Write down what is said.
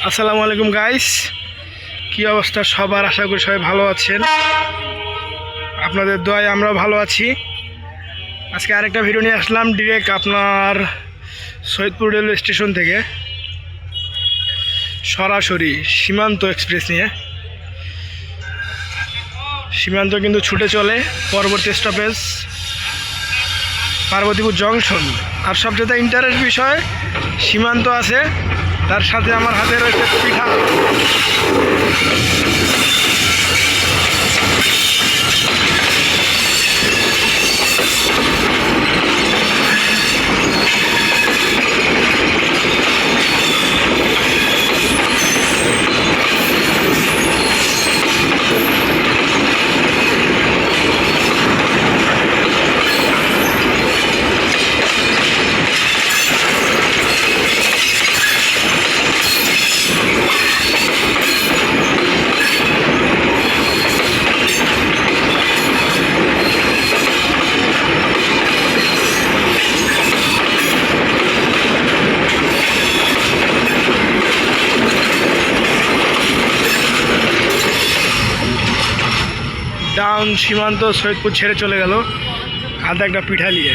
আসসালামু আলাইকুম গাইস, কি অবস্থা সবার? আশা করি সবাই ভালো আছেন। আপনাদের দোয়ায় আমরাও ভালো আছি। আজকে আরেকটা ভিডিও নিয়ে আসলাম ডিরেক্ট আপনার সৈয়দপুর রেলওয়ে স্টেশন থেকে সরাসরি সীমান্ত এক্সপ্রেস নিয়ে। সীমান্ত কিন্তু ছুটে চলে, পরবর্তী স্টপেজ পার্বতীপুর জংশন। আর সবচেয়ে ইন্টারেস্ট বিষয়, সীমান্ত আছে, তার সাথে আমার হাতে রয়েছে পিঠা। ডাউন সীমান্ত সৈয়দপুর ছেড়ে চলে গেল আধা একটা পিঠা নিয়ে।